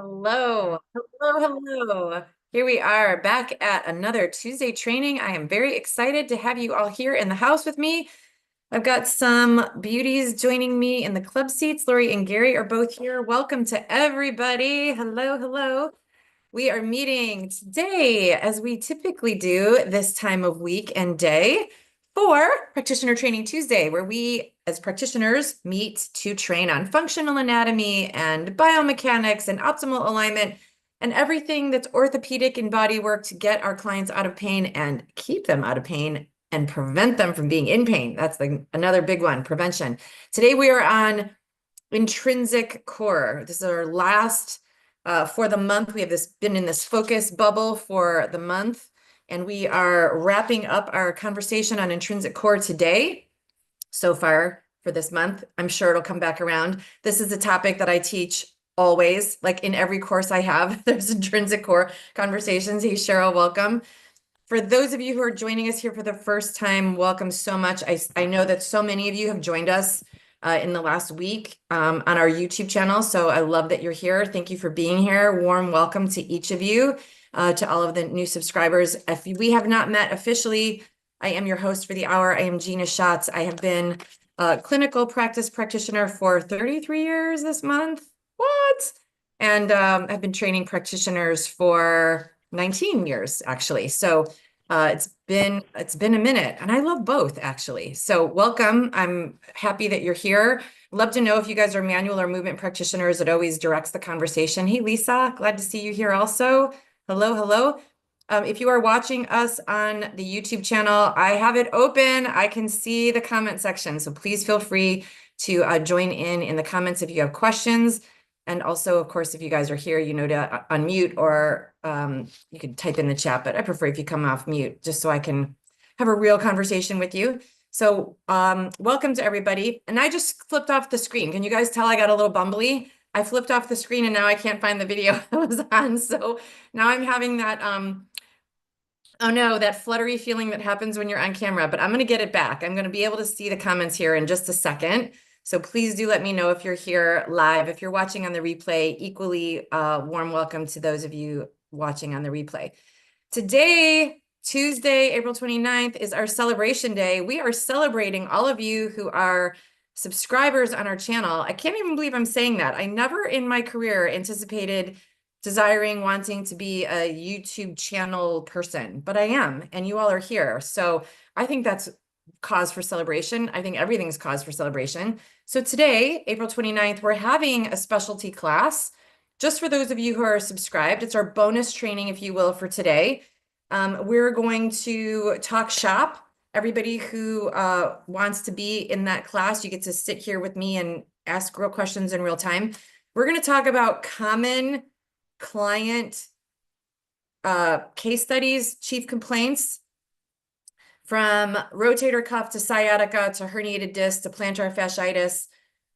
Hello, hello. Here we are back at another Tuesday training. I am very excited to have you all here in the house with me. I've got some beauties joining me in the club seats. Lori and Gary are both here. Welcome to everybody. Hello, hello. We are meeting today, as we typically do this time of week and day, for Practitioner Training Tuesday, where we, as practitioners, meet to train on functional anatomy and biomechanics and optimal alignment and everything that's orthopedic and body work to get our clients out of pain and keep them out of pain and prevent them from being in pain. That's another big one, prevention. Today we are on intrinsic core. This is our last for the month. We have been in this focus bubble for the month, and we are wrapping up our conversation on intrinsic core today. So far for this month, I'm sure it'll come back around. This is a topic that I teach always, like in every course I have. There's intrinsic core conversations. Hey, Cheryl, welcome. For those of you who are joining us here for the first time, welcome so much. I know that so many of you have joined us in the last week on our YouTube channel. So I love that you're here. Thank you for being here. Warm welcome to each of you, to all of the new subscribers. If we have not met officially, I am your host for the hour. I am Gina Schatz. I have been a clinical practice practitioner for 33 years this month. What? And I've been training practitioners for 19 years, actually. So it's been a minute, and I love both, actually. So welcome. I'm happy that you're here. Love to know if you guys are manual or movement practitioners. It always directs the conversation. Hey, Lisa, glad to see you here also. Hello, hello. If you are watching us on the YouTube channel, I have it open. I can see the comment section, so please feel free to join in the comments if you have questions. And also, of course, if you guys are here, you know to unmute, or you could type in the chat, but I prefer if you come off mute just so I can have a real conversation with you. So welcome to everybody. And I just flipped off the screen. Can you guys tell I got a little bumbly? I flipped off the screen and now I can't find the video I was on. So now I'm having that, oh no, that fluttery feeling that happens when you're on camera, but I'm going to get it back. I'm going to be able to see the comments here in just a second. So please do let me know if you're here live. If you're watching on the replay, equally warm welcome to those of you watching on the replay. Today, Tuesday, April 29th, is our celebration day. We are celebrating all of you who are subscribers on our channel. I can't even believe I'm saying that. I never in my career anticipated wanting to be a YouTube channel person, but I am, and you all are here. So I think that's cause for celebration. I think everything's cause for celebration. So today, April 29th, we're having a specialty class just for those of you who are subscribed. It's our bonus training, if you will, for today. We're going to talk shop. Everybody who wants to be in that class, you get to sit here with me and ask real questions in real time. We're going to talk about common client case studies, chief complaints, from rotator cuff to sciatica to herniated disc to plantar fasciitis,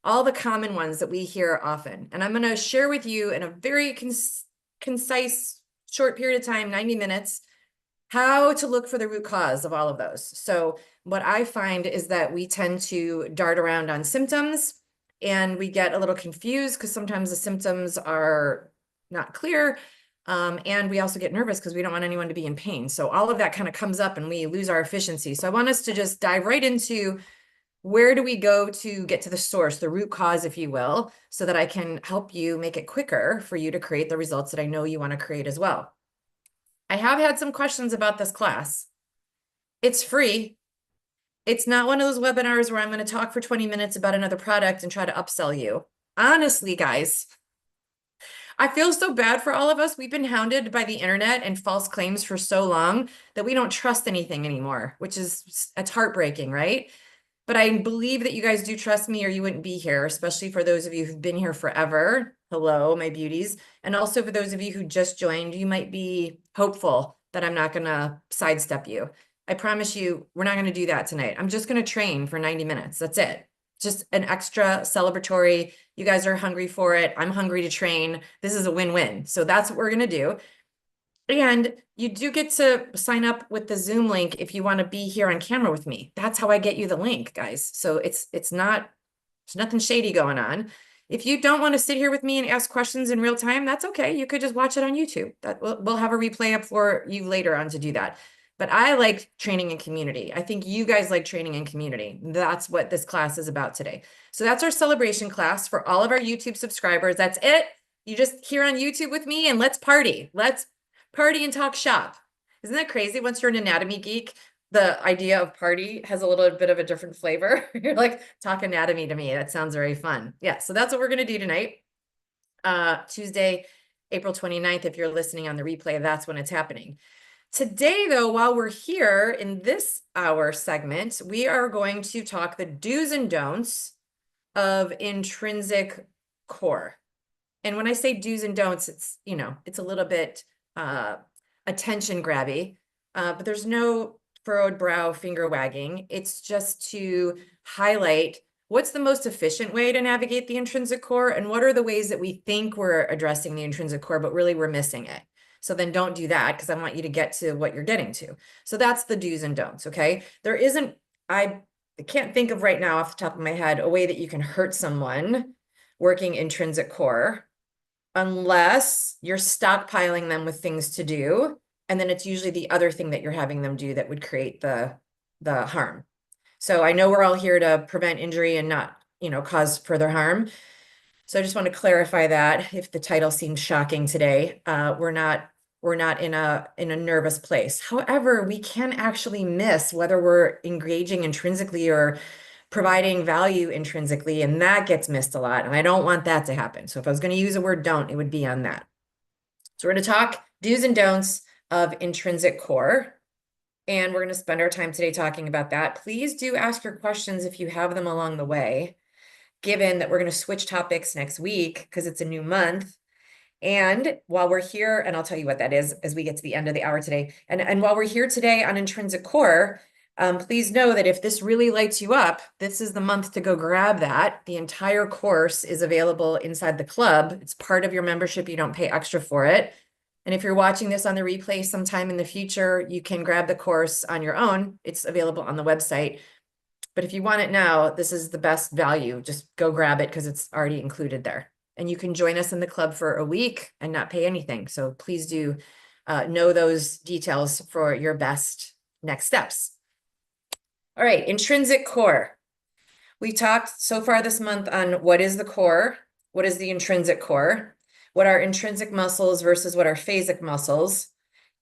all the common ones that we hear often. And I'm going to share with you in a very concise, short period of time, 90 minutes, how to look for the root cause of all of those. So what I find is that we tend to dart around on symptoms, and we get a little confused because sometimes the symptoms are not clear. And we also get nervous because we don't want anyone to be in pain. So all of that kind of comes up and we lose our efficiency. So I want us to just dive right into where do we go to get to the source, the root cause, if you will, so that I can help you make it quicker for you to create the results that I know you want to create as well. I have had some questions about this class. It's free. It's not one of those webinars where I'm going to talk for 20 minutes about another product and try to upsell you. Honestly, guys, I feel so bad for all of us. We've been hounded by the internet and false claims for so long that we don't trust anything anymore, which is, it's heartbreaking, right? But I believe that you guys do trust me or you wouldn't be here, especially for those of you who've been here forever. Hello, my beauties. And also for those of you who just joined, you might be hopeful that I'm not going to sidestep you. I promise you, we're not going to do that tonight. I'm just going to train for 90 minutes. That's it. Just an extra celebratory. You guys are hungry for it. I'm hungry to train. This is a win-win. So that's what we're going to do. And you do get to sign up with the Zoom link if you want to be here on camera with me. That's how I get you the link, guys. So it's nothing shady going on. If you don't want to sit here with me and ask questions in real time, that's okay. You could just watch it on YouTube. We'll have a replay up for you later on to do that. But I like training in community. I think you guys like training in community. That's what this class is about today. So that's our celebration class for all of our YouTube subscribers. That's it. You just here on YouTube with me and let's party. Let's party and talk shop. Isn't that crazy? Once you're an anatomy geek, the idea of party has a little bit of a different flavor. You're like, talk anatomy to me. That sounds very fun. Yeah, so that's what we're going to do tonight. Tuesday, April 29th. If you're listening on the replay, that's when it's happening. Today, though, while we're here in this hour segment, we are going to talk the do's and don'ts of intrinsic core. And when I say do's and don'ts, it's, it's a little bit attention grabby, but there's no furrowed brow, finger wagging. It's just to highlight what's the most efficient way to navigate the intrinsic core and what are the ways that we think we're addressing the intrinsic core, but really we're missing it. So then don't do that because I want you to get to what you're getting to. So that's the do's and don'ts, okay? There isn't, I can't think of right now off the top of my head, a way that you can hurt someone working intrinsic core unless you're stockpiling them with things to do. And then it's usually the other thing that you're having them do that would create the harm. So I know we're all here to prevent injury and not, cause further harm. So I just want to clarify that if the title seems shocking today, we're not in a nervous place. However, we can actually miss whether we're engaging intrinsically or providing value intrinsically, and that gets missed a lot. And I don't want that to happen. So if I was going to use a word don't, it would be on that. So we're going to talk do's and don'ts of intrinsic core. And we're going to spend our time today talking about that. Please do ask your questions if you have them along the way, given that we're going to switch topics next week because it's a new month. And while we're here, and I'll tell you what that is as we get to the end of the hour today. And while we're here today on intrinsic core, please know that if this really lights you up, this is the month to go grab that. The entire course is available inside the club. It's part of your membership. You don't pay extra for it. And if you're watching this on the replay sometime in the future, you can grab the course on your own. It's available on the website. But if you want it now, this is the best value. Just go grab it because it's already included there. And you can join us in the club for a week and not pay anything. So please do know those details for your best next steps. All right, intrinsic core. We talked so far this month on what is the core, what is the intrinsic core, what are intrinsic muscles versus what are phasic muscles.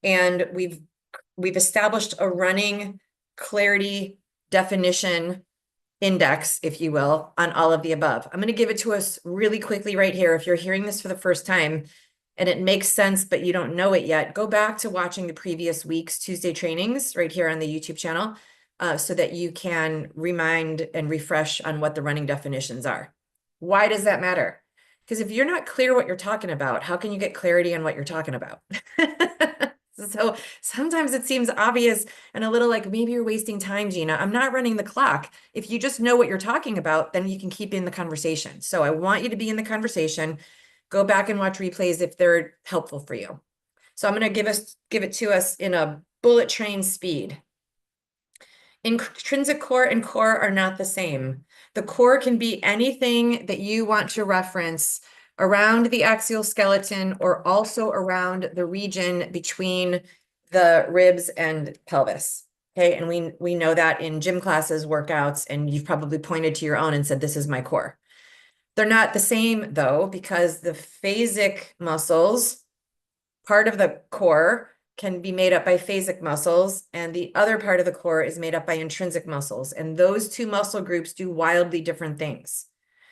And we've established a running clarity definition index, if you will, on all of the above. I'm going to give it to us really quickly right here. If you're hearing this for the first time and it makes sense, but you don't know it yet, go back to watching the previous week's Tuesday trainings right here on the YouTube channel so that you can remind and refresh on what the running definitions are. Why does that matter? Because if you're not clear what you're talking about, how can you get clarity on what you're talking about? So sometimes it seems obvious and a little like maybe you're wasting time, Gina. I'm not running the clock. If you just know what you're talking about, then you can keep in the conversation. So I want you to be in the conversation. Go back and watch replays if they're helpful for you. So I'm going to give it to us in a bullet train speed. Intrinsic core and core are not the same. The core can be anything that you want to reference around the axial skeleton or also around the region between the ribs and pelvis. Okay, and we know that in gym classes, workouts, and you've probably pointed to your own and said, this is my core. They're not the same though, because the phasic muscles, part of the core, can be made up by phasic muscles, and the other part of the core is made up by intrinsic muscles. And those two muscle groups do wildly different things.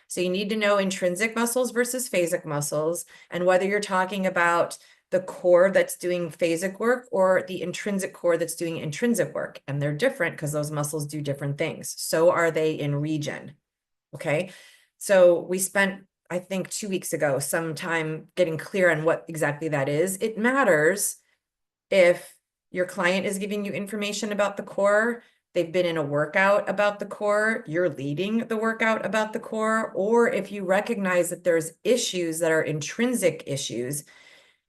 So you need to know intrinsic muscles versus phasic muscles, and whether you're talking about the core that's doing phasic work or the intrinsic core that's doing intrinsic work. And they're different because those muscles do different things. So are they in region. Okay. So we spent, I think 2 weeks ago, some time getting clear on what exactly that is. It matters if your client is giving you information about the core, they've been in a workout about the core, you're leading the workout about the core, or if you recognize that there's issues that are intrinsic issues.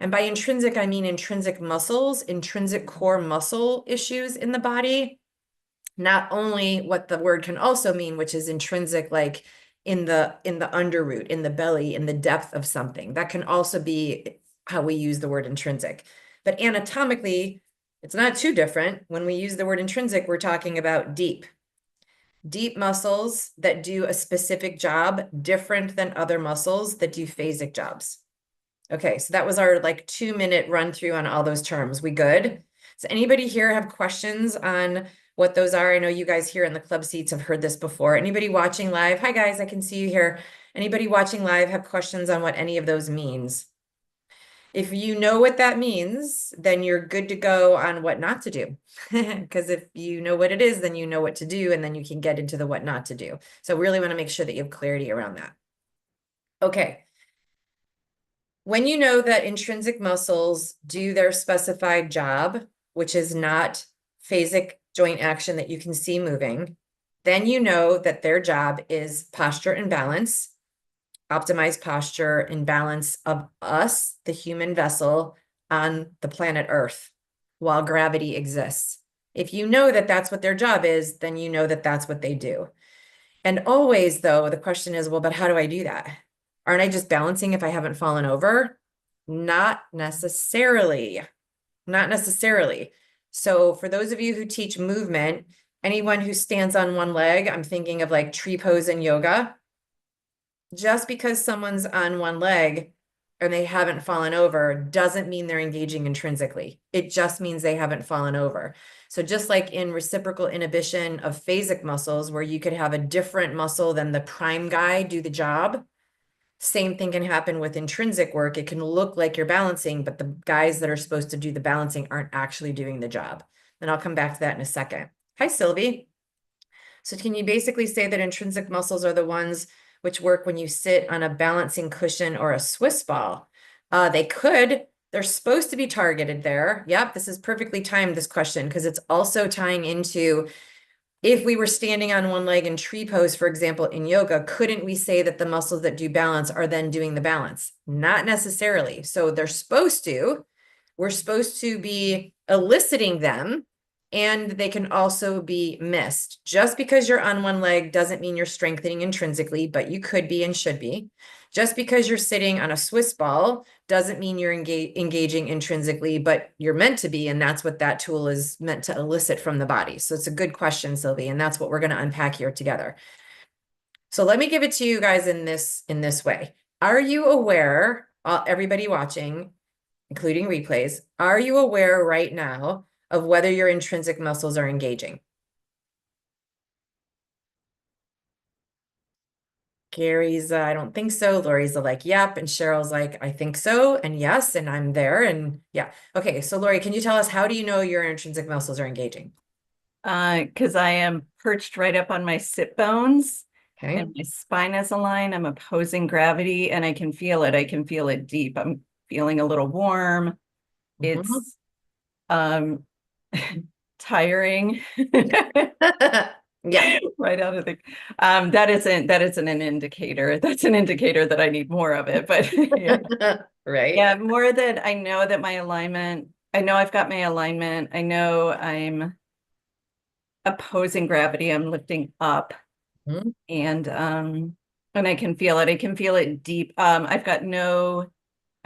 And by intrinsic, I mean intrinsic muscles, intrinsic core muscle issues in the body. Not only what the word can also mean, which is intrinsic, like in the underroot, in the belly, in the depth of something. That can also be how we use the word intrinsic. But anatomically, it's not too different. When we use the word intrinsic, we're talking about deep. Deep muscles that do a specific job different than other muscles that do phasic jobs. Okay, so that was our like 2-minute run through on all those terms. We good? Does anybody here have questions on what those are? I know you guys here in the club seats have heard this before. Anybody watching live? Hi guys, I can see you here. Anybody watching live have questions on what any of those means? If you know what that means, then you're good to go on what not to do. Because if you know what it is, then you know what to do, and then you can get into the what not to do. So really want to make sure that you have clarity around that. Okay. When you know that intrinsic muscles do their specified job, which is not phasic joint action that you can see moving, then you know that their job is posture and balance, optimize posture and balance of us, the human vessel, on the planet Earth while gravity exists. If you know that that's what their job is, then you know that that's what they do. And always, though, the question is, well, but how do I do that? Aren't I just balancing if I haven't fallen over? Not necessarily. Not necessarily. So for those of you who teach movement, anyone who stands on one leg, I'm thinking of like tree pose in yoga. Just because someone's on one leg and they haven't fallen over doesn't mean they're engaging intrinsically. It just means they haven't fallen over. So just like in reciprocal inhibition of phasic muscles, where you could have a different muscle than the prime guy do the job, same thing can happen with intrinsic work. It can look like you're balancing, but the guys that are supposed to do the balancing aren't actually doing the job. And I'll come back to that in a second. Hi, Sylvie. So can you basically say that intrinsic muscles are the ones which work when you sit on a balancing cushion or a Swiss ball? They could. They're supposed to be targeted there. Yep, this is perfectly timed, this question, because it's also tying into if we were standing on one leg in tree pose, for example, in yoga, couldn't we say that the muscles that do balance are then doing the balance? Not necessarily. So they're supposed to. We're supposed to be eliciting them, and they can also be missed. Just because you're on one leg doesn't mean you're strengthening intrinsically, but you could be and should be. Just because you're sitting on a Swiss ball doesn't mean you're engaging intrinsically, but you're meant to be, and that's what that tool is meant to elicit from the body. So it's a good question, Sylvie, and that's what we're going to unpack here together. So let me give it to you guys in this way. Are you aware, everybody watching, including replays, are you aware right now of whether your intrinsic muscles are engaging? Gary's, I don't think so. Lori's like, yep. And Cheryl's like, I think so. And yes, and I'm there. And yeah. Okay. So Lori, can you tell us, how do you know your intrinsic muscles are engaging? Because I am perched right up on my sit bones Okay. and my spine is aligned. I'm opposing gravity and I can feel it. I can feel it deep. I'm feeling a little warm. Mhm. It's um tiring. Yeah. Right out of the that isn't an indicator. That's an indicator that I need more of it. But yeah. Right. Yeah, more that I know that my alignment, I know I've got my alignment. I know I'm opposing gravity. I'm lifting up Mhm. and I can feel it. I can feel it deep. I'm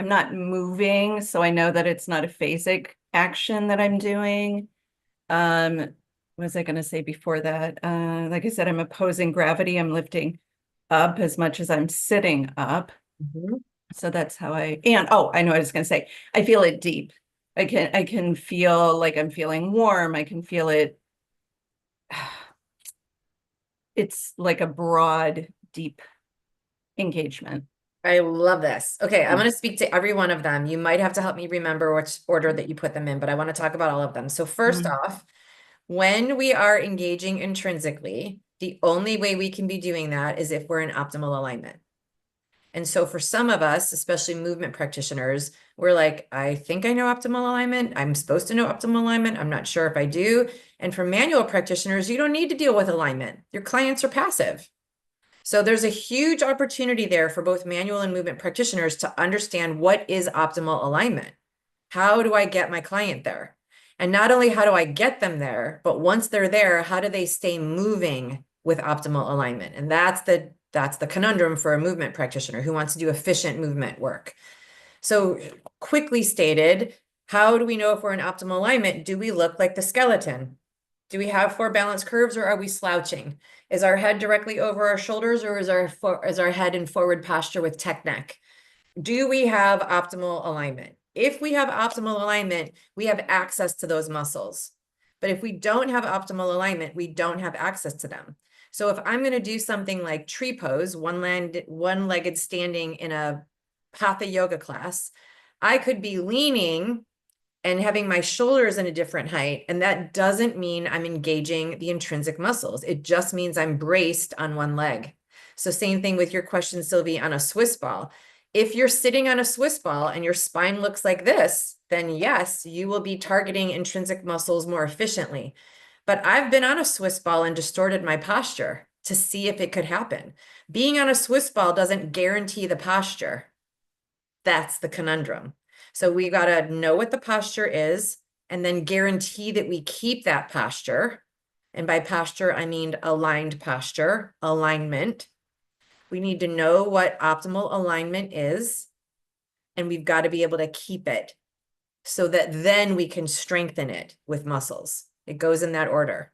not moving, so I know that it's not a phasic action that I'm doing. What was I going to say before that? Like I said, I'm opposing gravity. I'm lifting up as much as I'm sitting up. Mhm. So that's how I know what I was going to say. I feel it deep. I can feel like I'm feeling warm. I can feel it. It's like a broad, deep engagement. I love this. Okay, I'm going to speak to every one of them. You might have to help me remember which order that you put them in, but I want to talk about all of them. So first Mhm. off, when we are engaging intrinsically, the only way we can be doing that is if we're in optimal alignment. And so for some of us, especially movement practitioners, we're like, I think I know optimal alignment. I'm supposed to know optimal alignment. I'm not sure if I do. And for manual practitioners, you don't need to deal with alignment. Your clients are passive. So there's a huge opportunity there for both manual and movement practitioners to understand what is optimal alignment. How do I get my client there? And not only how do I get them there, but once they're there, how do they stay moving with optimal alignment? And that's That's the conundrum for a movement practitioner who wants to do efficient movement work. So quickly stated, how do we know if we're in optimal alignment? Do we look like the skeleton? Do we have four balanced curves or are we slouching? Is our head directly over our shoulders or is our head in forward posture with tech neck? Do we have optimal alignment? If we have optimal alignment, we have access to those muscles. But if we don't have optimal alignment, we don't have access to them. So if I'm going to do something like tree pose, one-legged standing in a hatha yoga class, I could be leaning and having my shoulders in a different height. And that doesn't mean I'm engaging the intrinsic muscles. It just means I'm braced on one leg. So same thing with your question, Sylvie, on a Swiss ball. If you're sitting on a Swiss ball and your spine looks like this, then yes, you will be targeting intrinsic muscles more efficiently. But I've been on a Swiss ball and distorted my posture to see if it could happen. Being on a Swiss ball doesn't guarantee the posture. That's the conundrum. So we got to know what the posture is and then guarantee that we keep that posture. And by posture, I mean aligned posture, alignment. We need to know what optimal alignment is, and we've got to be able to keep it so that then we can strengthen it with muscles. It goes in that order.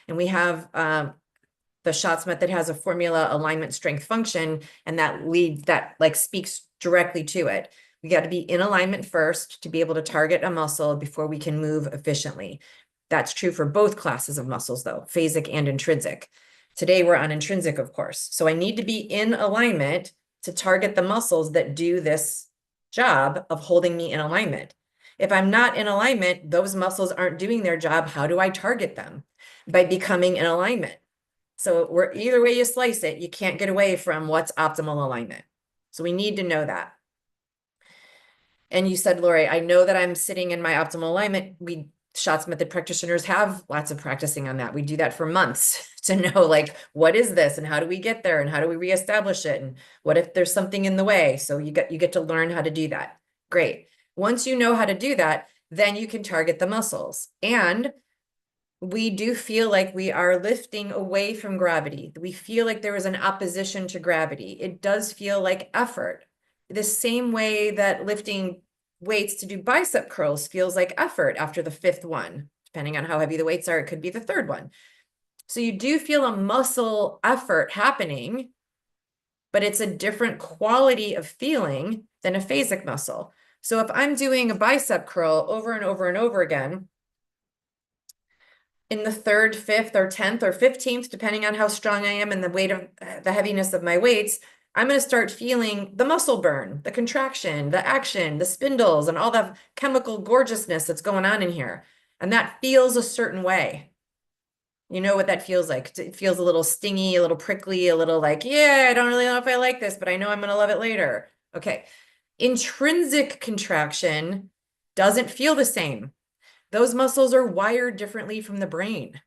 And we have the Schatz method has a formula, alignment, strength, function, and that like speaks directly to it. We got to be in alignment first to be able to target a muscle before we can move efficiently. That's true for both classes of muscles, though, phasic and intrinsic. Today we're on intrinsic, of course. So I need to be in alignment to target the muscles that do this job of holding me in alignment. If I'm not in alignment, those muscles aren't doing their job. How do I target them? By becoming in alignment. So we're either way you slice it, you can't get away from what's optimal alignment. So we need to know that. And you said, Lori, I know that I'm sitting in my optimal alignment. Schatz method practitioners have lots of practicing on that. We do that for months to know like, what is this and how do we get there and how do we reestablish it? And what if there's something in the way? So you get to learn how to do that. Great. Once you know how to do that, then you can target the muscles. And we do feel like we are lifting away from gravity. We feel like there is an opposition to gravity. It does feel like effort. The same way that lifting weights to do bicep curls feels like effort after the fifth one. Depending on how heavy the weights are, it could be the third one. So you do feel a muscle effort happening, but it's a different quality of feeling than a phasic muscle. So if I'm doing a bicep curl over and over and over again, in the third, fifth, or 10th, or 15th, depending on how strong I am and the heaviness of my weights, I'm going to start feeling the muscle burn, the contraction, the action, the spindles, and all the chemical gorgeousness that's going on in here. And that feels a certain way. You know what that feels like. It feels a little stingy, a little prickly, a little like, yeah, I don't really know if I like this, but I know I'm going to love it later. Okay. Intrinsic contraction doesn't feel the same. Those muscles are wired differently from the brain.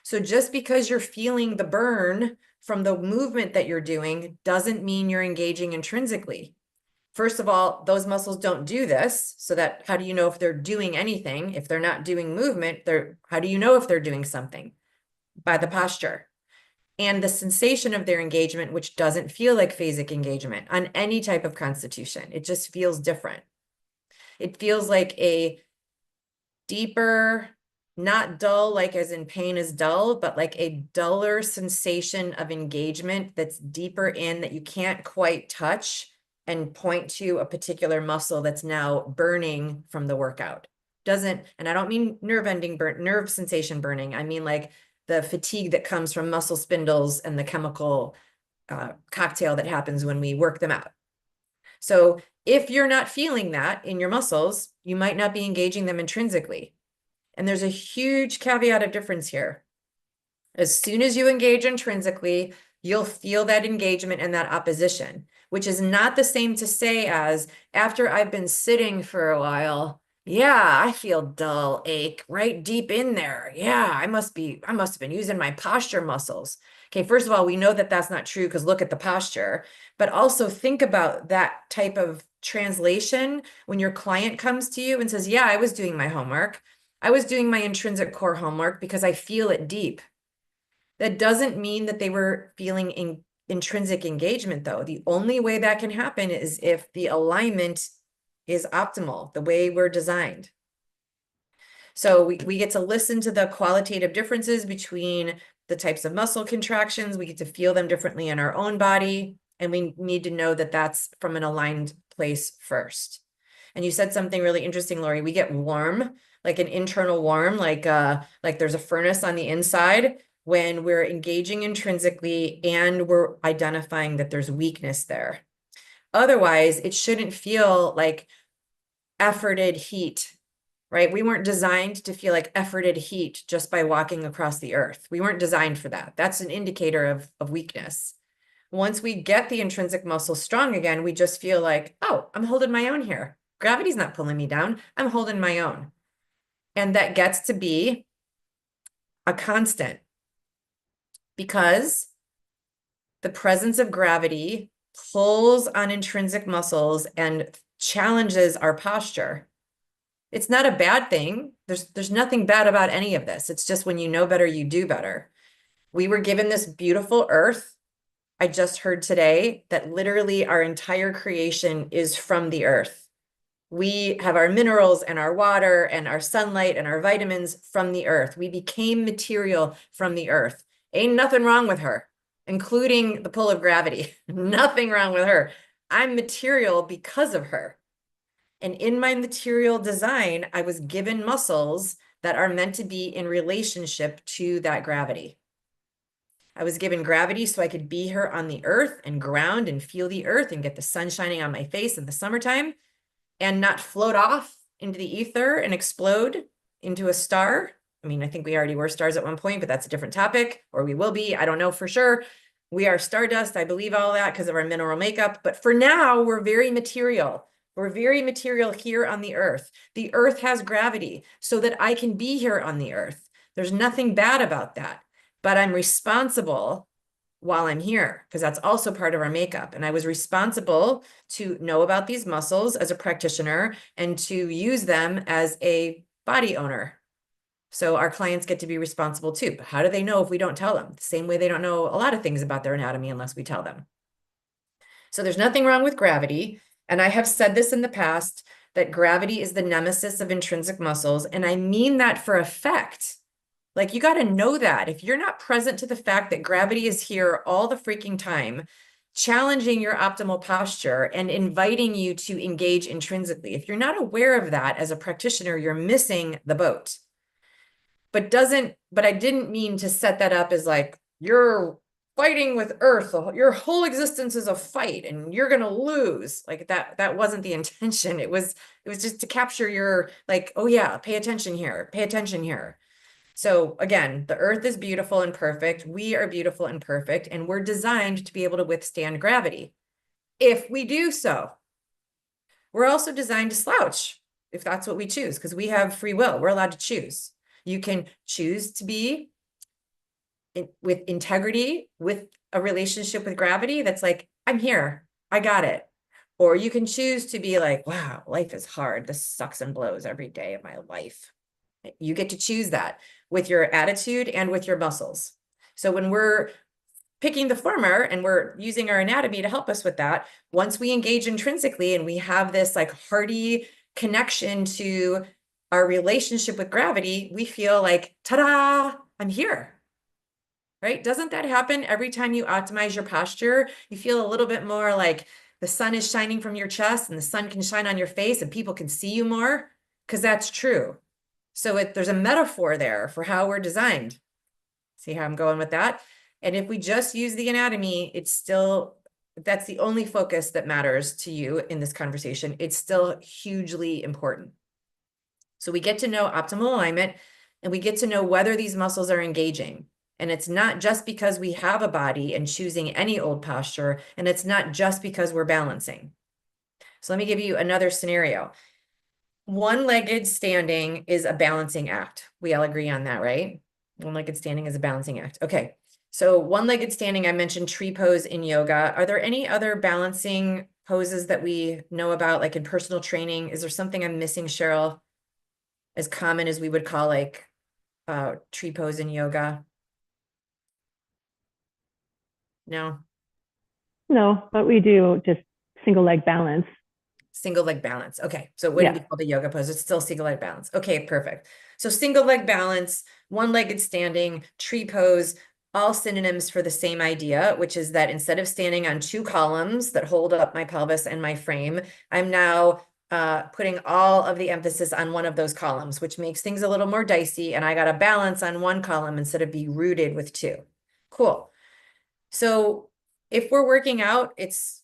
So just because you're feeling the burn from the movement that you're doing doesn't mean you're engaging intrinsically. First of all, those muscles don't do this. So that how do you know if they're doing anything? If they're not doing movement, how do you know if they're doing something? By the posture and the sensation of their engagement, which doesn't feel like phasic engagement on any type of constitution. It just feels different. It feels like a deeper, not dull, like as in pain is dull, but like a duller sensation of engagement that's deeper in that you can't quite touch and point to a particular muscle that's now burning from the workout. And I don't mean nerve sensation burning. I mean like the fatigue that comes from muscle spindles and the chemical cocktail that happens when we work them out. So if you're not feeling that in your muscles, you might not be engaging them intrinsically. And there's a huge caveat of difference here. As soon as you engage intrinsically, you'll feel that engagement and that opposition, which is not the same to say as after I've been sitting for a while, yeah, I feel dull ache right deep in there. Yeah, I must have been using my posture muscles. Okay, first of all, we know that that's not true because look at the posture, but also think about that type of translation when your client comes to you and says, yeah, I was doing my homework. I was doing my intrinsic core homework because I feel it deep. That doesn't mean that they were feeling intrinsic engagement though. The only way that can happen is if the alignment is optimal, the way we're designed. So we get to listen to the qualitative differences between the types of muscle contractions. We get to feel them differently in our own body. And we need to know that that's from an aligned place first. And you said something really interesting, Lori. We get warm, like an internal warm, like there's a furnace on the inside when we're engaging intrinsically and we're identifying that there's weakness there. Otherwise, it shouldn't feel like efforted heat, right? We weren't designed to feel like efforted heat just by walking across the earth. We weren't designed for that. That's an indicator of weakness. Once we get the intrinsic muscle strong again, we just feel like, oh, I'm holding my own here. Gravity's not pulling me down. I'm holding my own. And that gets to be a constant because the presence of gravity pulls on intrinsic muscles and challenges our posture. It's not a bad thing. There's nothing bad about any of this. It's just when you know better, you do better. We were given this beautiful earth. I just heard today that literally our entire creation is from the earth. We have our minerals and our water and our sunlight and our vitamins from the earth. We became material from the earth. Ain't nothing wrong with her, including the pull of gravity. Nothing wrong with her. I'm material because of her. And in my material design, I was given muscles that are meant to be in relationship to that gravity. I was given gravity so I could be here on the earth and ground and feel the earth and get the sun shining on my face in the summertime and not float off into the ether and explode into a star. I mean, I think we already were stars at one point, but that's a different topic, or we will be. I don't know for sure. We are stardust. I believe all that because of our mineral makeup. But for now, we're very material. We're very material here on the earth. The earth has gravity so that I can be here on the earth. There's nothing bad about that, but I'm responsible while I'm here because that's also part of our makeup. And I was responsible to know about these muscles as a practitioner and to use them as a body owner. So our clients get to be responsible too. But how do they know if we don't tell them? The same way they don't know a lot of things about their anatomy unless we tell them. So there's nothing wrong with gravity. And I have said this in the past, that gravity is the nemesis of intrinsic muscles. And I mean that for effect. Like you got to know that if you're not present to the fact that gravity is here all the freaking time, challenging your optimal posture and inviting you to engage intrinsically. If you're not aware of that as a practitioner, you're missing the boat. But I didn't mean to set that up as like, you're fighting with earth, your whole existence is a fight and you're going to lose. Like that wasn't the intention. It was just to capture your like, oh yeah, pay attention here, pay attention here. So again, the earth is beautiful and perfect. We are beautiful and perfect, and we're designed to be able to withstand gravity. If we do so, we're also designed to slouch if that's what we choose, because we have free will. We're allowed to choose. You can choose to be with integrity, with a relationship with gravity that's like, I'm here, I got it. Or you can choose to be like, wow, life is hard. This sucks and blows every day of my life. You get to choose that with your attitude and with your muscles. So when we're picking the former and we're using our anatomy to help us with that, once we engage intrinsically and we have this like hearty connection to our relationship with gravity, we feel like, ta-da, I'm here. Right? Doesn't that happen every time you optimize your posture? You feel a little bit more like the sun is shining from your chest and the sun can shine on your face and people can see you more, because that's true. So there's a metaphor there for how we're designed. See how I'm going with that? And if we just use the anatomy, that's the only focus that matters to you in this conversation. It's still hugely important. So we get to know optimal alignment and we get to know whether these muscles are engaging. And it's not just because we have a body and choosing any old posture, and it's not just because we're balancing. So let me give you another scenario. One-legged standing is a balancing act. We all agree on that, right? One-legged standing is a balancing act. Okay. So one-legged standing, I mentioned tree pose in yoga. Are there any other balancing poses that we know about, like in personal training? Is there something I'm missing, Cheryl, as common as we would call like tree pose in yoga? No? No, but we do just single leg balance. Single leg balance. Okay. So it wouldn't be Yeah. called a yoga pose. It's still single leg balance. Okay, perfect. So single leg balance, one-legged standing, tree pose, all synonyms for the same idea, which is that instead of standing on two columns that hold up my pelvis and my frame, I'm now putting all of the emphasis on one of those columns, which makes things a little more dicey. And I got to balance on one column instead of be rooted with two. Cool. So if we're working out, it's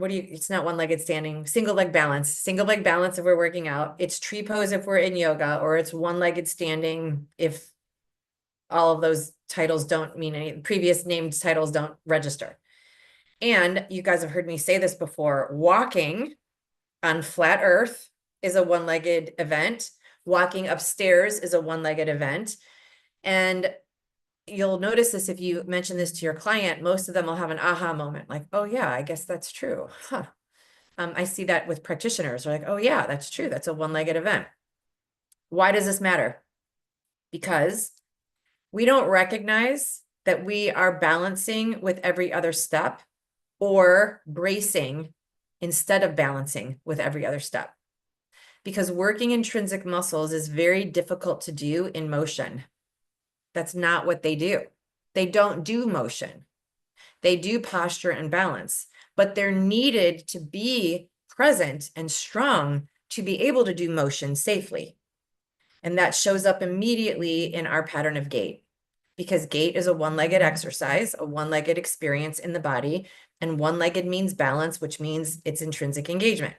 it's not one-legged standing, single leg balance if we're working out. It's tree pose if we're in yoga, or it's one-legged standing if all of those titles don't mean any, previous named titles don't register. And you guys have heard me say this before, walking on flat earth is a one-legged event. Walking upstairs is a one-legged event. And you'll notice this if you mention this to your client, most of them will have an aha moment, like, oh yeah, I guess that's true. Huh. I see that with practitioners. They're like, oh yeah, that's true. That's a one-legged event. Why does this matter? Because we don't recognize that we are balancing with every other step or bracing instead of balancing with every other step. Because working intrinsic muscles is very difficult to do in motion. That's not what they do. They don't do motion. They do posture and balance, but they're needed to be present and strong to be able to do motion safely. And that shows up immediately in our pattern of gait, because gait is a one-legged exercise, a one-legged experience in the body, and one-legged means balance, which means it's intrinsic engagement.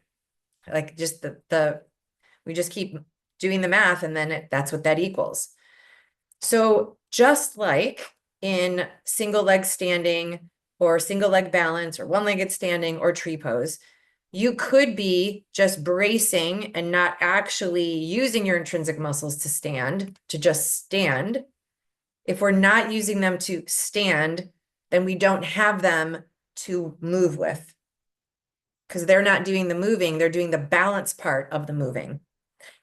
Like just we just keep doing the math, and then that's what that equals. So just like in single leg standing or single leg balance or one-legged standing or tree pose, you could be just bracing and not actually using your intrinsic muscles to stand, to just stand. If we're not using them to stand, then we don't have them to move with, because they're not doing the moving, they're doing the balance part of the moving.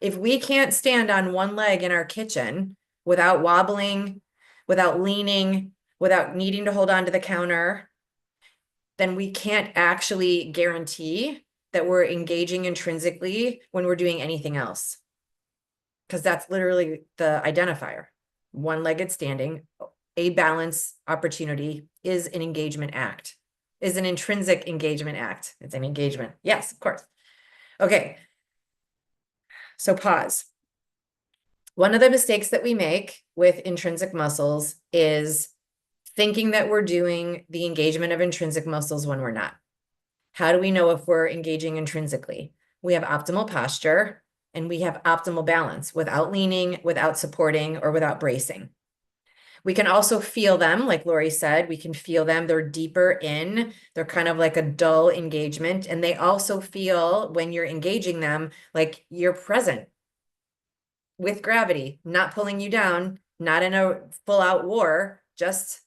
If we can't stand on one leg in our kitchen without wobbling, without leaning, without needing to hold on to the counter, then we can't actually guarantee that we're engaging intrinsically when we're doing anything else. Because that's literally the identifier. One-legged standing, a balance opportunity is an engagement act, is an intrinsic engagement act. It's an engagement. Yes, of course. Okay. So pause. One of the mistakes that we make with intrinsic muscles is thinking that we're doing the engagement of intrinsic muscles when we're not. How do we know if we're engaging intrinsically? We have optimal posture and we have optimal balance without leaning, without supporting, or without bracing. We can also feel them, like Lori said, we can feel them. They're deeper in, they're kind of like a dull engagement. And they also feel, when you're engaging them, like you're present with gravity, not pulling you down, not in a full out war, just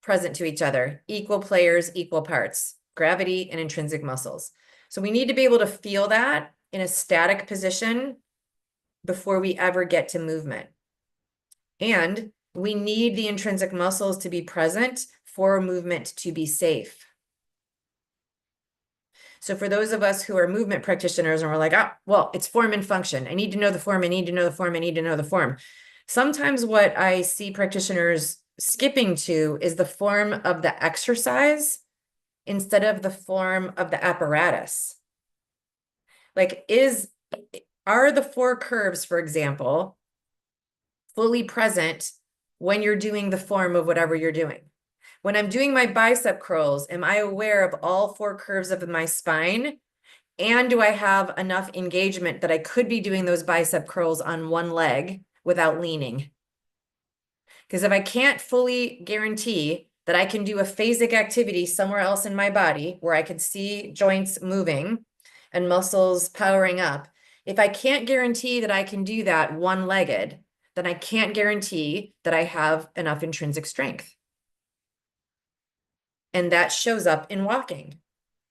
present to each other, equal players, equal parts, gravity and intrinsic muscles. So we need to be able to feel that in a static position before we ever get to movement. And we need the intrinsic muscles to be present for movement to be safe. So for those of us who are movement practitioners and we're like, oh, well, it's form and function. I need to know the form. I need to know the form. I need to know the form. Sometimes what I see practitioners skipping to is the form of the exercise instead of the form of the apparatus. Like are the four curves, for example, fully present when you're doing the form of whatever you're doing? When I'm doing my bicep curls, am I aware of all four curves of my spine? And do I have enough engagement that I could be doing those bicep curls on one leg without leaning? Because if I can't fully guarantee that I can do a phasic activity somewhere else in my body where I could see joints moving and muscles powering up, if I can't guarantee that I can do that one-legged, then I can't guarantee that I have enough intrinsic strength. And that shows up in walking.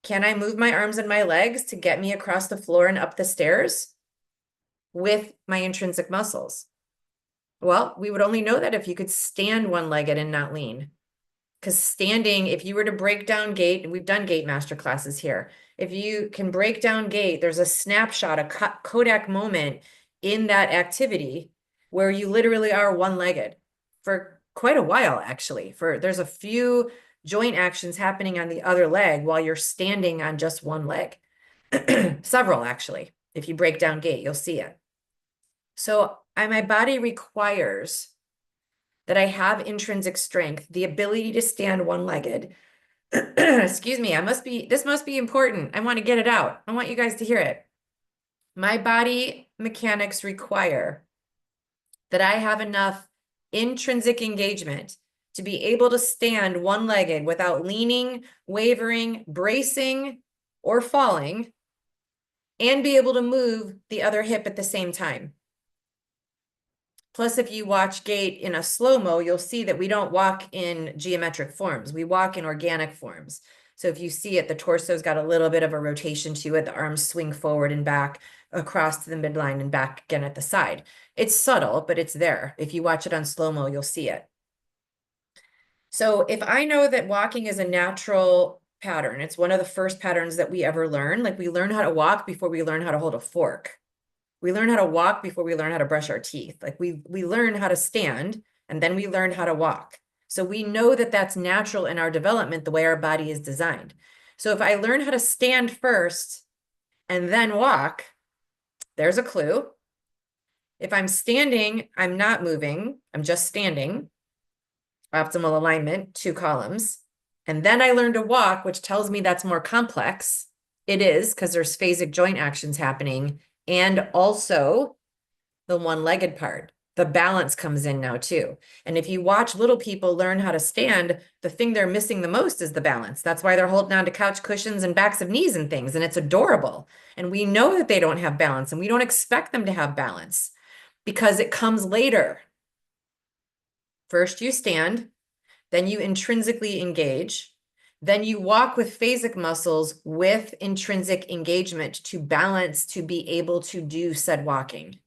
Can I move my arms and my legs to get me across the floor and up the stairs with my intrinsic muscles? Well, we would only know that if you could stand one-legged and not lean, Because standing, if you were to break down gait, and we've done gait master classes here, if you can break down gait, there's a snapshot, a Kodak moment in that activity where you literally are one-legged for quite a while, actually. There's a few joint actions happening on the other leg while you're standing on just one leg. Several, actually. If you break down gait, you'll see it. So my body requires that I have intrinsic strength, the ability to stand one-legged. Excuse me, this must be important. I want to get it out. I want you guys to hear it. My body mechanics require that I have enough intrinsic engagement to be able to stand one-legged without leaning, wavering, bracing, or falling, and be able to move the other hip at the same time. Plus, if you watch gait in a slow-mo, you'll see that we don't walk in geometric forms. We walk in organic forms. So if you see it, the torso's got a little bit of a rotation to it. The arms swing forward and back across to the midline and back again at the side. It's subtle, but it's there. If you watch it on slow-mo, you'll see it. So if I know that walking is a natural pattern, it's one of the first patterns that we ever learn. Like we learn how to walk before we learn how to hold a fork. We learn how to walk before we learn how to brush our teeth. Like we learn how to stand and then we learn how to walk. So we know that that's natural in our development, the way our body is designed. So if I learn how to stand first and then walk, there's a clue. If I'm standing, I'm not moving, I'm just standing. Optimal alignment, 2 columns. And then I learn to walk, which tells me that's more complex. It is, because there's phasic joint actions happening. And also the one-legged part, the balance comes in now too. And if you watch little people learn how to stand, the thing they're missing the most is the balance. That's why they're holding on to couch cushions and backs of knees and things. And it's adorable. And we know that they don't have balance and we don't expect them to have balance because it comes later. First you stand, then you intrinsically engage. Then you walk with phasic muscles with intrinsic engagement to balance to be able to do said walking.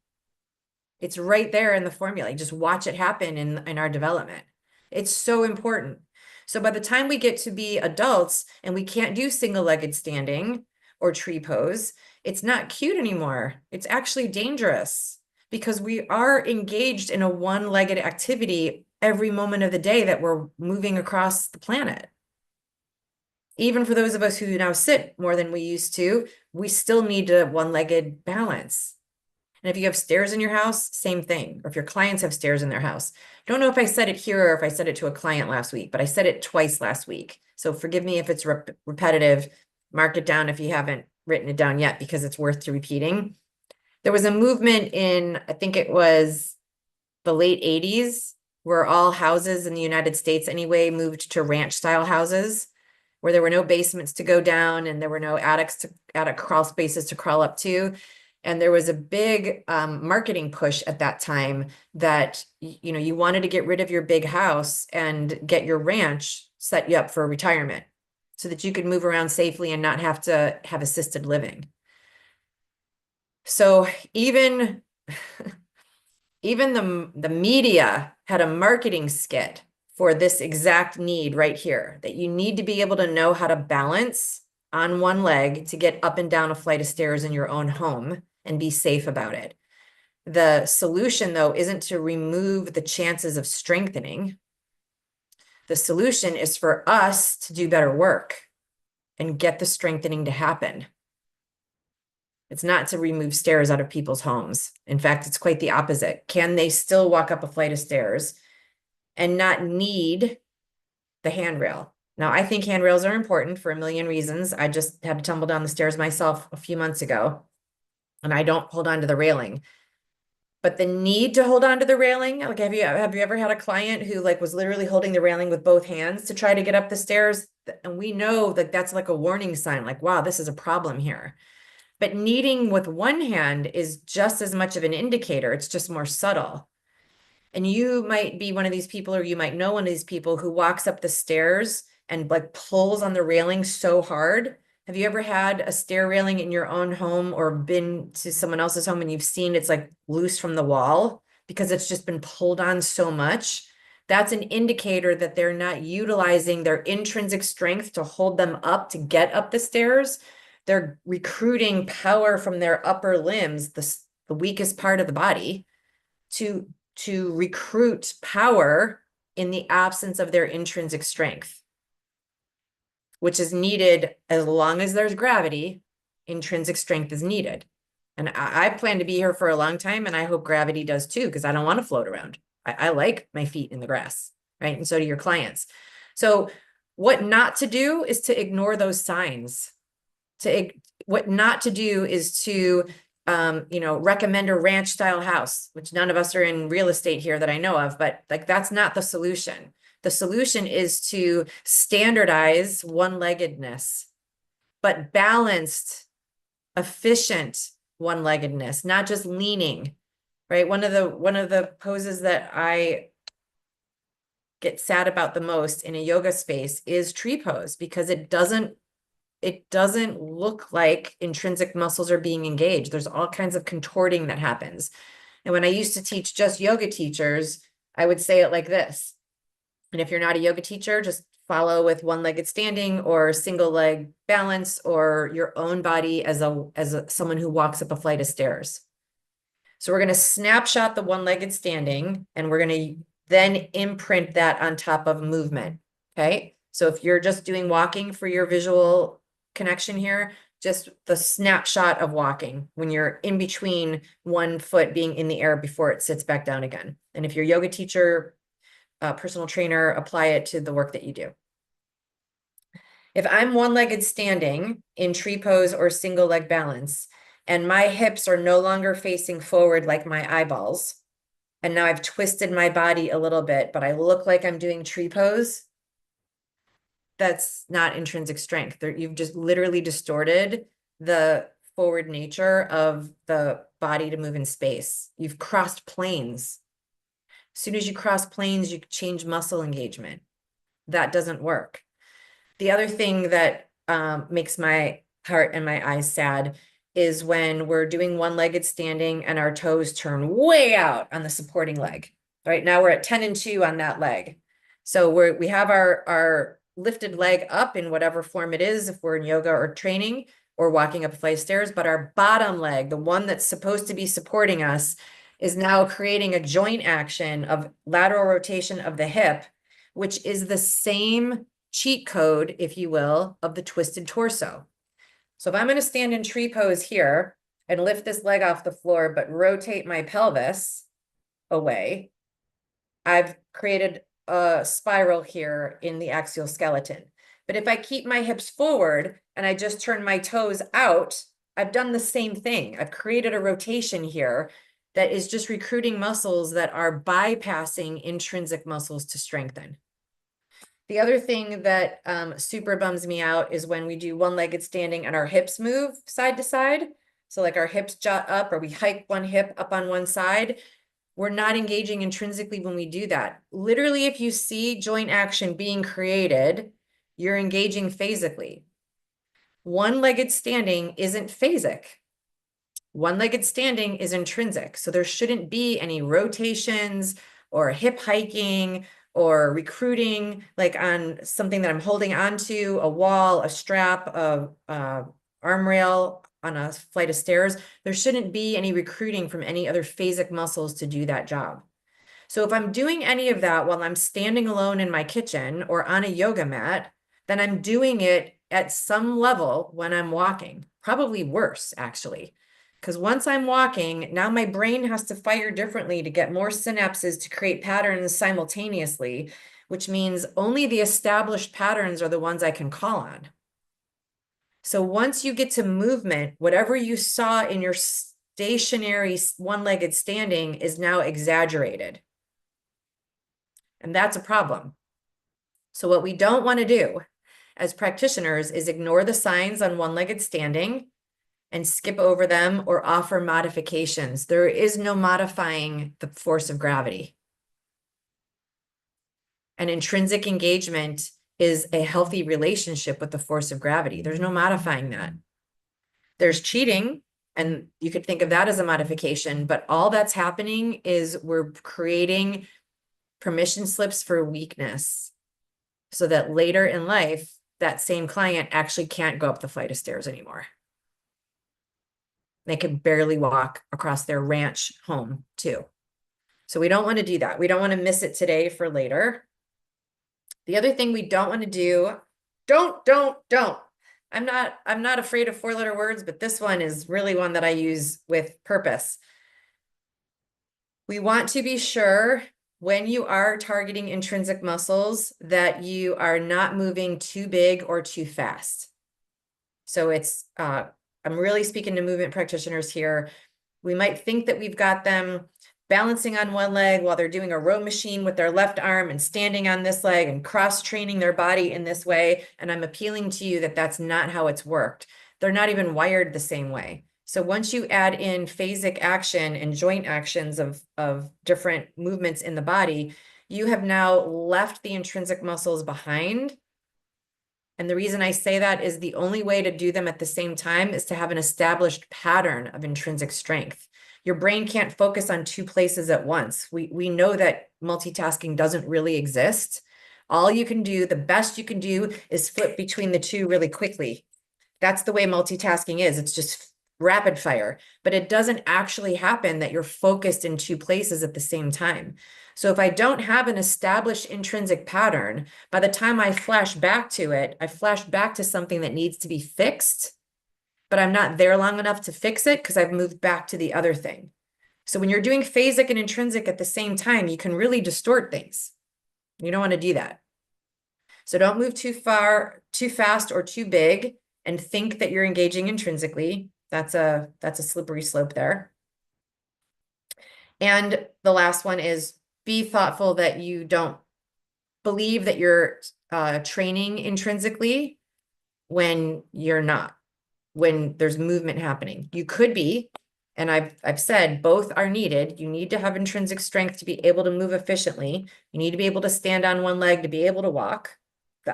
It's right there in the formula. You just watch it happen in our development. It's so important. So by the time we get to be adults and we can't do single-legged standing or tree pose, it's not cute anymore. It's actually dangerous because we are engaged in a one-legged activity every moment of the day that we're moving across the planet. Even for those of us who now sit more than we used to, we still need a one-legged balance. And if you have stairs in your house, same thing. Or if your clients have stairs in their house. I don't know if I said it here or if I said it to a client last week, but I said it twice last week. So forgive me if it's repetitive. Mark it down if you haven't written it down yet, because it's worth to repeating. There was a movement in, I think it was the late 80s, where all houses in the United States anyway moved to ranch style houses, where there were no basements to go down and there were no attic crawl spaces to crawl up to. And there was a big marketing push at that time that, you know, you wanted to get rid of your big house and get your ranch set you up for retirement so that you could move around safely and not have to have assisted living. So even the media had a marketing skit for this exact need right here, that you need to be able to know how to balance on one leg to get up and down a flight of stairs in your own home and be safe about it. The solution, though, isn't to remove the chances of strengthening. The solution is for us to do better work and get the strengthening to happen. It's not to remove stairs out of people's homes. In fact, it's quite the opposite. Can they still walk up a flight of stairs and not need the handrail? Now, I think handrails are important for a million reasons. I just had to tumble down the stairs myself a few months ago, and I don't hold on to the railing. But the need to hold on to the railing, like have you ever had a client who like was literally holding the railing with both hands to try to get up the stairs? And we know that that's like a warning sign, like, wow, this is a problem here. But needing with one hand is just as much of an indicator. It's just more subtle. And you might be one of these people, or you might know one of these people who walks up the stairs and like pulls on the railing so hard. Have you ever had a stair railing in your own home or been to someone else's home and you've seen it's like loose from the wall because it's just been pulled on so much that's an indicator that they're not utilizing their intrinsic strength to hold them up to get up the stairs. They're recruiting power from their upper limbs, the weakest part of the body, to recruit power in the absence of their intrinsic strength, which is needed as long as there's gravity. Intrinsic strength is needed. And I plan to be here for a long time, and I hope gravity does too, because I don't want to float around. I like my feet in the grass, right? And so do your clients. So what not to do is to ignore those signs. What not to do is to recommend a ranch style house, which none of us are in real estate here that I know of, but like that's not the solution. The solution is to standardize one-leggedness, but balanced, efficient one-leggedness, not just leaning, right? One of the poses that I get sad about the most in a yoga space is tree pose, because it doesn't look like intrinsic muscles are being engaged. There's all kinds of contorting that happens. And when I used to teach just yoga teachers, I would say it like this. And if you're not a yoga teacher, just follow with one-legged standing or single leg balance, or your own body as someone who walks up a flight of stairs. So we're going to snapshot the one-legged standing, and we're going to then imprint that on top of movement. Okay. So if you're just doing walking for your visual connection here, just the snapshot of walking when you're in between one foot being in the air before it sits back down again. And if you're a yoga teacher, personal trainer, apply it to the work that you do. If I'm one-legged standing in tree pose or single leg balance, and my hips are no longer facing forward like my eyeballs, and now I've twisted my body a little bit, but I look like I'm doing tree pose, that's not intrinsic strength. You've just literally distorted the forward nature of the body to move in space. You've crossed planes. As soon as you cross planes, you change muscle engagement. That doesn't work. The other thing that makes my heart and my eyes sad is when we're doing one-legged standing and our toes turn way out on the supporting leg. Right now we're at 10 and 2 on that leg. So we have our lifted leg up in whatever form it is, if we're in yoga or training or walking up a flight of stairs, but our bottom leg, the one that's supposed to be supporting us, is now creating a joint action of lateral rotation of the hip, which is the same cheat code, if you will, of the twisted torso. So if I'm going to stand in tree pose here and lift this leg off the floor, but rotate my pelvis away, I've created a spiral here in the axial skeleton. But if I keep my hips forward and I just turn my toes out, I've done the same thing. I've created a rotation here that is just recruiting muscles that are bypassing intrinsic muscles to strengthen. The other thing that super bums me out is when we do one-legged standing and our hips move side to side. So like our hips jut up, or we hike one hip up on one side. We're not engaging intrinsically when we do that. Literally, if you see joint action being created, you're engaging phasically. One-legged standing isn't phasic. One-legged standing is intrinsic. So there shouldn't be any rotations or hip hiking or recruiting, like on something that I'm holding onto, a wall, a strap, a arm rail on a flight of stairs. There shouldn't be any recruiting from any other phasic muscles to do that job. So if I'm doing any of that while I'm standing alone in my kitchen or on a yoga mat, then I'm doing it at some level when I'm walking, probably worse actually. Because once I'm walking, now my brain has to fire differently to get more synapses to create patterns simultaneously, which means only the established patterns are the ones I can call on. So once you get to movement, whatever you saw in your stationary one-legged standing is now exaggerated. And that's a problem. So what we don't want to do as practitioners is ignore the signs on one-legged standing and skip over them or offer modifications. There is no modifying the force of gravity. And intrinsic engagement is a healthy relationship with the force of gravity. There's no modifying that. There's cheating, and you could think of that as a modification, but all that's happening is we're creating permission slips for weakness so that later in life, that same client actually can't go up the flight of stairs anymore. They can barely walk across their ranch home too. So we don't want to do that. We don't want to miss it today for later. The other thing we don't want to do, don't. I'm not afraid of 4-letter words, but this one is really one that I use with purpose. We want to be sure when you are targeting intrinsic muscles that you are not moving too big or too fast. So it's, I'm really speaking to movement practitioners here. We might think that we've got them balancing on one leg while they're doing a row machine with their left arm and standing on this leg and cross-training their body in this way. And I'm appealing to you that that's not how it's worked. They're not even wired the same way. So once you add in phasic action and joint actions of different movements in the body, you have now left the intrinsic muscles behind. And the reason I say that is the only way to do them at the same time is to have an established pattern of intrinsic strength. Your brain can't focus on 2 places at once. We know that multitasking doesn't really exist. All you can do, the best you can do, is flip between the 2 really quickly. That's the way multitasking is. It's just rapid fire, but it doesn't actually happen that you're focused in 2 places at the same time. So if I don't have an established intrinsic pattern, by the time I flash back to it, I flash back to something that needs to be fixed, but I'm not there long enough to fix it because I've moved back to the other thing. So when you're doing phasic and intrinsic at the same time, you can really distort things. You don't want to do that. So don't move too far, too fast, or too big and think that you're engaging intrinsically. That's a slippery slope there. And the last one is be thoughtful that you don't believe that you're training intrinsically when you're not, when there's movement happening. You could be, and I've said both are needed. You need to have intrinsic strength to be able to move efficiently. You need to be able to stand on one leg to be able to walk.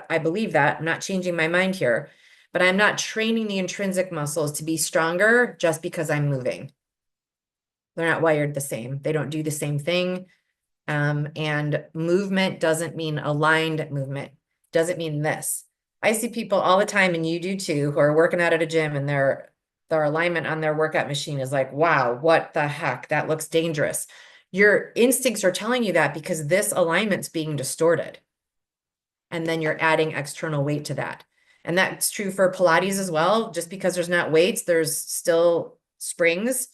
I believe that. I'm not changing my mind here, but I'm not training the intrinsic muscles to be stronger just because I'm moving. They're not wired the same. They don't do the same thing. And movement doesn't mean aligned movement. Doesn't mean this. I see people all the time, and you do too, who are working out at a gym and their alignment on their workout machine is like, wow, what the heck? That looks dangerous. Your instincts are telling you that because this alignment's being distorted. And then you're adding external weight to that. And that's true for Pilates as well. Just because there's not weights, there's still springs.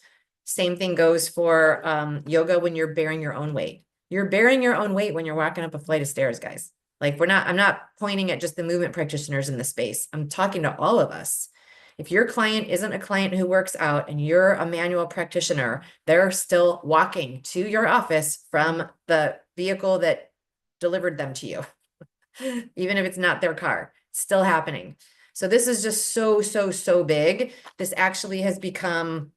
Same thing goes for yoga when you're bearing your own weight. You're bearing your own weight when you're walking up a flight of stairs, guys. Like I'm not pointing at just the movement practitioners in the space. I'm talking to all of us. If your client isn't a client who works out and you're a manual practitioner, they're still walking to your office from the vehicle that delivered them to you. Even if it's not their car, it's still happening. So this is just so big. This actually has become,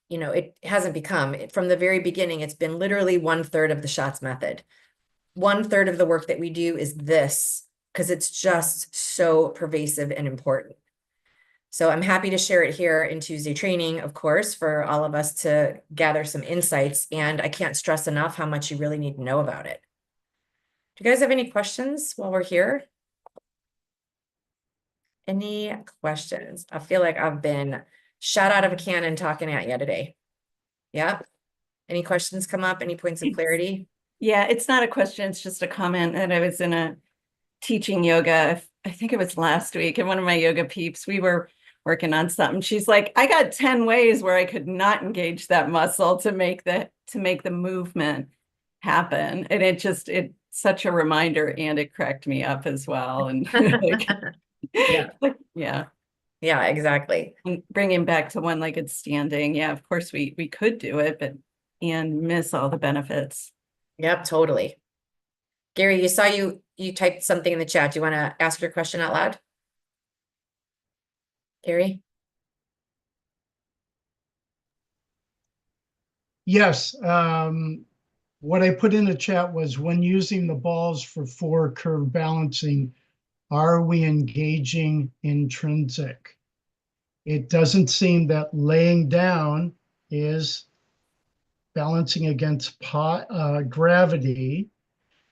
it hasn't become, from the very beginning, it's been literally 1/3 of the Schatz method. 1/3 of the work that we do is this, because it's just so pervasive and important. So I'm happy to share it here in Tuesday training, of course, for all of us to gather some insights. And I can't stress enough how much you really need to know about it. Do you guys have any questions while we're here? Any questions? I feel like I've been shot out of a cannon talking at you today. Yeah. Any questions come up? Any points of clarity? Yeah, it's not a question. It's just a comment. And I was in a teaching yoga, I think it was last week, and one of my yoga peeps, we were working on something. She's like, I got 10 ways where I could not engage that muscle to make the movement happen. And it's such a reminder, and it cracked me up as well. And Yeah. Yeah. Yeah, exactly. And bringing back to one-legged standing. Yeah, of course we could do it, but and miss all the benefits. Yep, totally. Gary, you saw you typed something in the chat. Do you want to ask your question out loud? Gary? Yes. What I put in the chat was, when using the balls for 4 curve balancing, are we engaging intrinsic? It doesn't seem that laying down is balancing against gravity.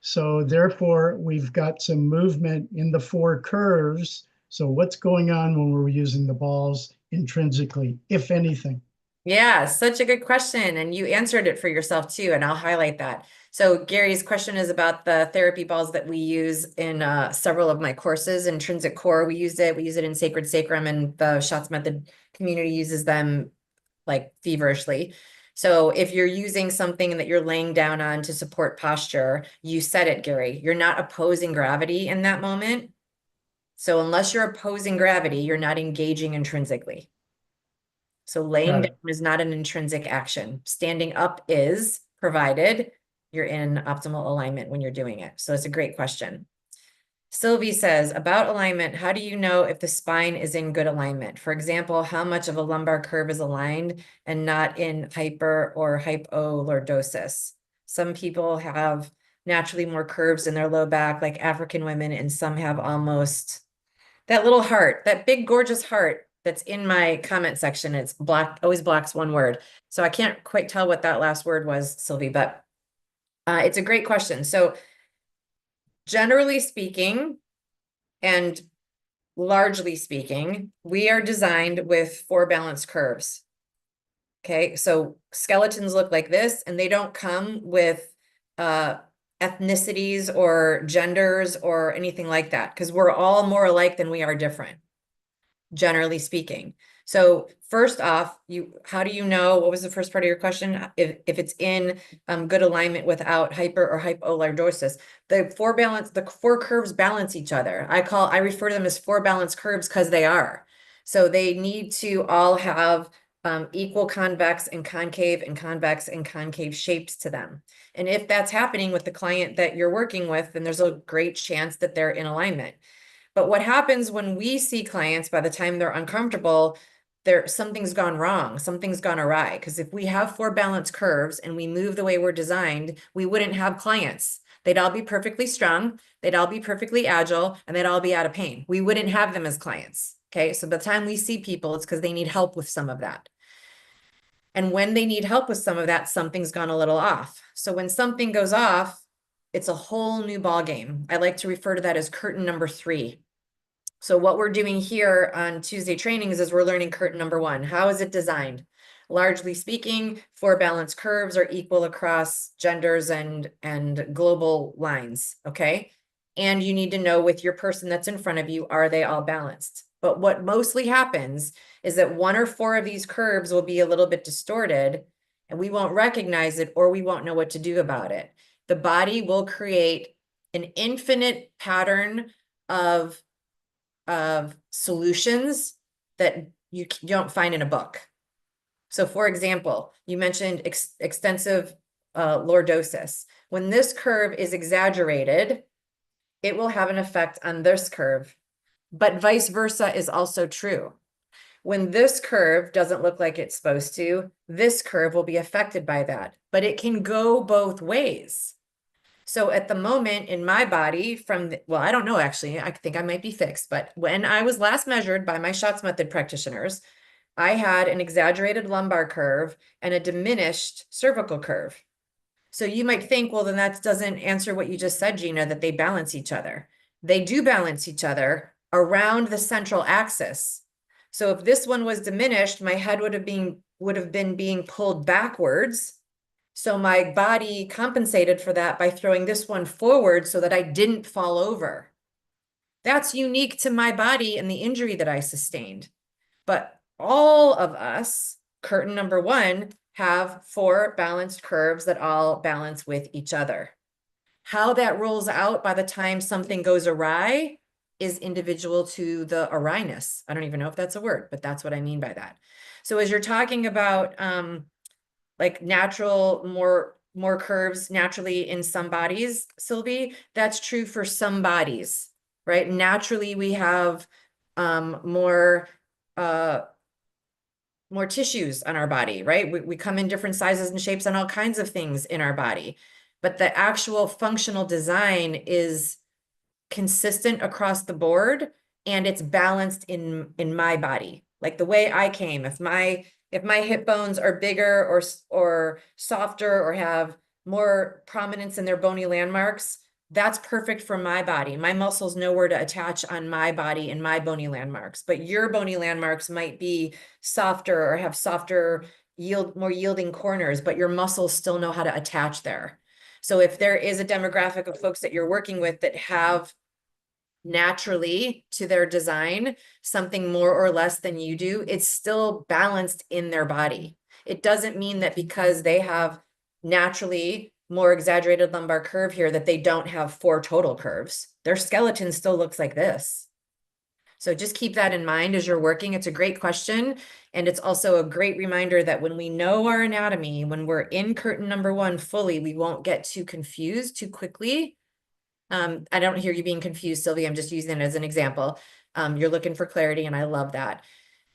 So therefore, we've got some movement in the four curves. So what's going on when we're using the balls intrinsically, if anything? Yeah, such a good question. And you answered it for yourself too, and I'll highlight that. So Gary's question is about the therapy balls that we use in several of my courses. Intrinsic Core, we use it in Sacred Sacrum, and the Schatz method community uses them like feverishly. So if you're using something that you're laying down on to support posture, you said it, Gary, you're not opposing gravity in that moment. So unless you're opposing gravity, you're not engaging intrinsically. So laying Got down it. is not an intrinsic action. Standing up is, provided you're in optimal alignment when you're doing it. So it's a great question. Sylvie says, about alignment, how do you know if the spine is in good alignment? For example, how much of a lumbar curve is aligned and not in hyper or hypolordosis? Some people have naturally more curves in their low back, like African women, and some have almost that little heart, that big, gorgeous heart that's in my comment section. It's black, always blocks one word. So I can't quite tell what that last word was, Sylvie, but it's a great question. So generally speaking, and largely speaking, we are designed with four balanced curves. Okay, so skeletons look like this, and they don't come with ethnicities or genders or anything like that, because we're all more alike than we are different, generally speaking. So first off, how do you know, what was the first part of your question? If it's in good alignment without hyper or hypolordosis. The four curves balance each other. I refer to them as four balanced curves because they are. So they need to all have equal convex and concave and convex and concave shapes to them. And if that's happening with the client that you're working with, then there's a great chance that they're in alignment. But what happens when we see clients, by the time they're uncomfortable, something's gone wrong, something's gone awry. Because if we have four balanced curves and we move the way we're designed, we wouldn't have clients. They'd all be perfectly strong, they'd all be perfectly agile, and they'd all be out of pain. We wouldn't have them as clients. Okay, so by the time we see people, it's because they need help with some of that. And when they need help with some of that, something's gone a little off. So when something goes off, it's a whole new ball game. I like to refer to that as curtain number 3. So what we're doing here on Tuesday trainings is we're learning curtain number 1. How is it designed? Largely speaking, four balanced curves are equal across genders and global lines, okay? And you need to know with your person that's in front of you, are they all balanced? But what mostly happens is that 1 or 4 of these curves will be a little bit distorted and we won't recognize it or we won't know what to do about it. The body will create an infinite pattern of solutions that you don't find in a book. So for example, you mentioned extensive lordosis. When this curve is exaggerated, it will have an effect on this curve, but vice versa is also true. When this curve doesn't look like it's supposed to, this curve will be affected by that, but it can go both ways. So at the moment in my body well, I don't know, actually, I think I might be fixed, but when I was last measured by my Schatz method practitioners, I had an exaggerated lumbar curve and a diminished cervical curve. So you might think, well, then that doesn't answer what you just said, Gina, that they balance each other. They do balance each other around the central axis. So if this one was diminished, my head would have been being pulled backwards. So my body compensated for that by throwing this one forward so that I didn't fall over. That's unique to my body and the injury that I sustained. But all of us, curtain number 1, have 4 balanced curves that all balance with each other. How that rolls out by the time something goes awry is individual to the awryness. I don't even know if that's a word, but that's what I mean by that. So as you're talking about like natural, more curves naturally in some bodies, Sylvie, that's true for some bodies, right? Naturally, we have more tissues on our body, right? We come in different sizes and shapes on all kinds of things in our body, but the actual functional design is consistent across the board and it's balanced in my body. Like the way I came, if my hip bones are bigger or softer or have more prominence in their bony landmarks, that's perfect for my body. My muscles know where to attach on my body and my bony landmarks, but your bony landmarks might be softer or have softer more yielding corners, but your muscles still know how to attach there. So if there is a demographic of folks that you're working with that have naturally to their design something more or less than you do, it's still balanced in their body. It doesn't mean that because they have naturally more exaggerated lumbar curve here that they don't have 4 total curves. Their skeleton still looks like this. So just keep that in mind as you're working. It's a great question. And it's also a great reminder that when we know our anatomy, when we're in curtain number 1 fully, we won't get too confused too quickly. I don't hear you being confused, Sylvia. I'm just using it as an example. You're looking for clarity, and I love that.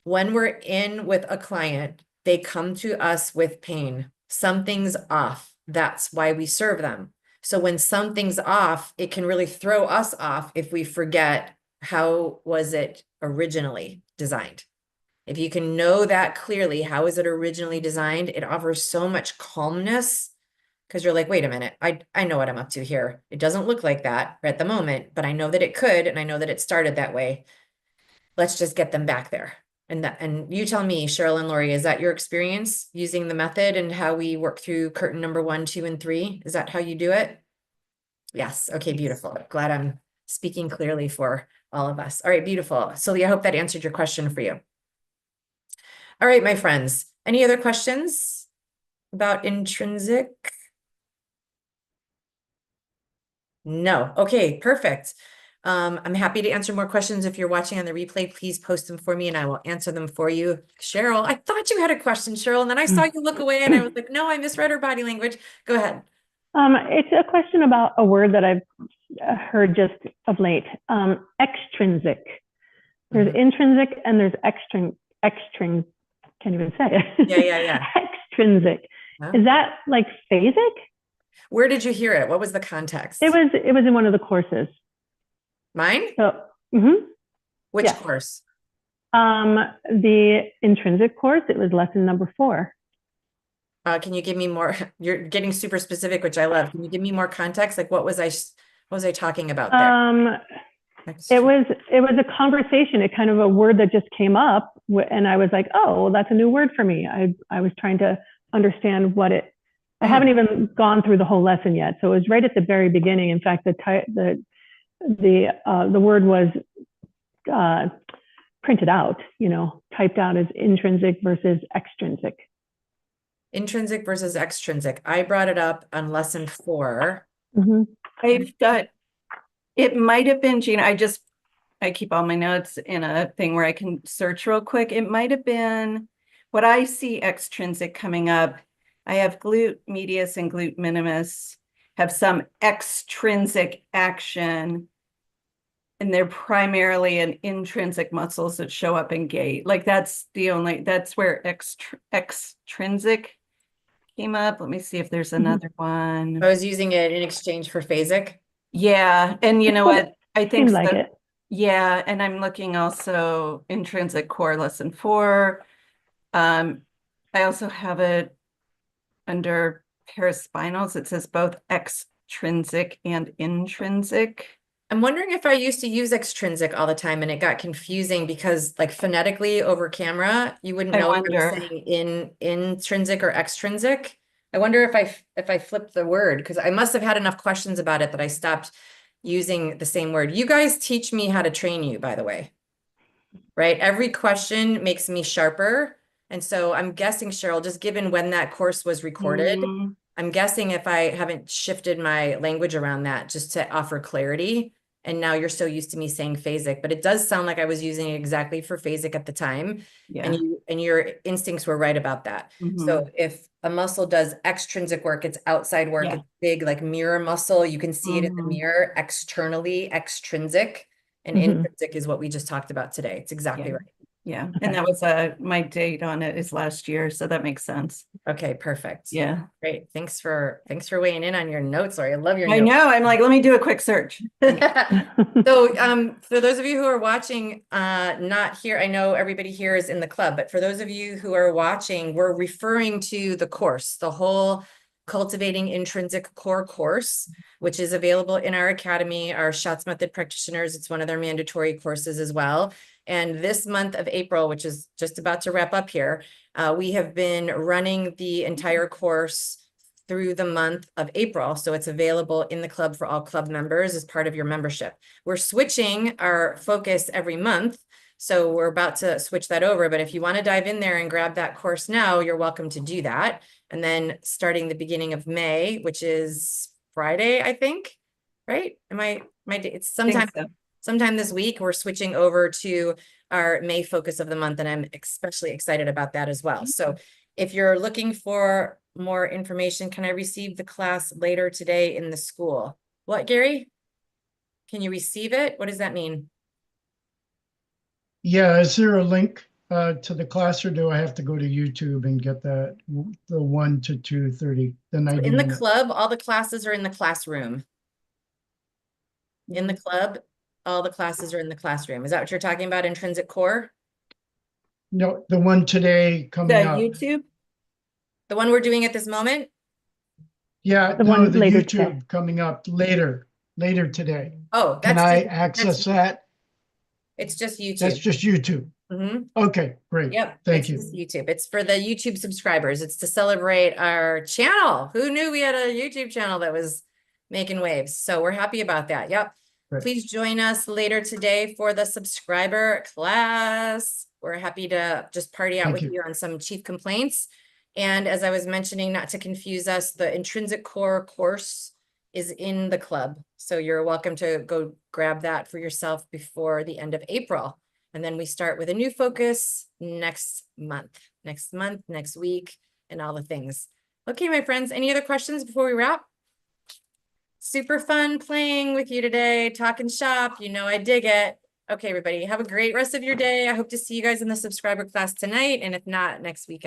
When we're in with a client, they come to us with pain. Something's off. That's why we serve them. So when something's off, it can really throw us off if we forget how was it originally designed. If you can know that clearly, how is it originally designed? It offers so much calmness because you're like, wait a minute, I know what I'm up to here. It doesn't look like that at the moment, but I know that it could, and I know that it started that way. Let's just get them back there. And you tell me, Cheryl and Lori, is that your experience using the method and how we work through curtain number 1, 2, and 3? Is that how you do it? Yes. Okay, beautiful. Glad I'm speaking clearly for all of us. All right, beautiful. Sylvia, I hope that answered your question for you. All right, my friends, any other questions about intrinsic? No. Okay, perfect. I'm happy to answer more questions. If you're watching on the replay, please post them for me and I will answer them for you. Cheryl, I thought you had a question, Cheryl, and then I saw you look away and I was like, no, I misread her body language. Go ahead. It's a question about a word that I've heard just of late. Extrinsic. There's intrinsic and there's extrinsic. Can't even say it. Yeah. Extrinsic. Huh? Is that like phasic? Where did you hear it? What was the context? It was in one of the courses. Mine? So, Which yes. course? The intrinsic course. It was lesson number 4. Can you give me more? You're getting super specific, which I love. Can you give me more context? Like what was I talking about there? It was a conversation. It kind of a word that just came up, and I was like, oh, well, that's a new word for me. I was trying to understand what it. I haven't even gone through the whole lesson yet, so it was right at the very beginning. In fact, the word was printed out, typed out as intrinsic versus extrinsic. Intrinsic versus extrinsic. I brought it up on lesson 4. I've got, it might have been, Gina, I keep all my notes in a thing where I can search real quick. It might have been what I see extrinsic coming up. I have glute medius and glute minimus have some extrinsic action, and they're primarily an intrinsic muscles that show up in gait. Like that's where extrinsic came up. Let me see if there's another one. I was using it in exchange for phasic. Yeah, and you know what? I think Seems like it. Yeah, and I'm looking also intrinsic core lesson 4. I also have it under paraspinals. It says both extrinsic and intrinsic. I'm wondering if I used to use extrinsic all the time and it got confusing because like phonetically over camera, you wouldn't know if I was saying intrinsic or extrinsic. I wonder if I flipped the word because I must have had enough questions about it that I stopped using the same word. You guys teach me how to train you, by the way, right? Every question makes me sharper. And so I'm guessing, Cheryl, just given when that course was recorded, I'm guessing if I haven't shifted my language around that just to offer clarity, and now you're so used to me saying phasic, but it does sound like I was using it exactly for phasic at the time. Yeah. And your instincts were right about that. So if a muscle does extrinsic work, it's outside work, it's big, like mirror muscle. You can see it in the mirror externally, extrinsic, and intrinsic is what we just talked about today. It's exactly right. Yeah. And that was my date on it is last year. So that makes sense. Okay, perfect. Yeah. Great. Thanks for weighing in on your notes, Lori. I love your I notes. know. I'm like, let me do a quick search. So for those of you who are watching, not here, I know everybody here is in the club, but for those of you who are watching, we're referring to the course, the whole Cultivating Intrinsic Core course, which is available in our academy, our Schatz Method practitioners. It's one of their mandatory courses as well. And this month of April, which is just about to wrap up here, we have been running the entire course through the month of April. So it's available in the club for all club members as part of your membership. We're switching our focus every month. So we're about to switch that over. But if you want to dive in there and grab that course now, you're welcome to do that. And then starting the beginning of May, which is Friday, I think, right? It's sometime this week, we're switching over to our May focus of the month, and I'm especially excited about that as well. So if you're looking for more information, can I receive the class later today in the school? What, Gary? Can you receive it? What does that mean? Yeah, is there a link to the class, or do I have to go to YouTube and get that, the 1 to 2:30, the 90 In the minute? club, all the classes are in the classroom. In the club, all the classes are in the classroom. Is that what you're talking about, Intrinsic Core? No, the one today coming The up. YouTube? The one we're doing at this moment? Yeah, The no, one the later YouTube today. coming up later today. Oh, Can that's I just, access that? it's just That's YouTube. just YouTube. Mhm. Okay, great. Yep, Thank it's you. just YouTube. It's for the YouTube subscribers. It's to celebrate our channel. Who knew we had a YouTube channel that was making waves? So we're happy about that. Yep. Great. Please join us later today for the subscriber class. We're happy to just party out Thank with you. you on some chief complaints. And as I was mentioning, not to confuse us, the Intrinsic Core course is in the club. So you're welcome to go grab that for yourself before the end of April. And then we start with a new focus next month, next week, and all the things. Okay, my friends, any other questions before we wrap? Super fun playing with you today, talking shop. You know, I dig it. Okay, everybody, have a great rest of your day. I hope to see you guys in the subscriber class tonight. And if not, next week.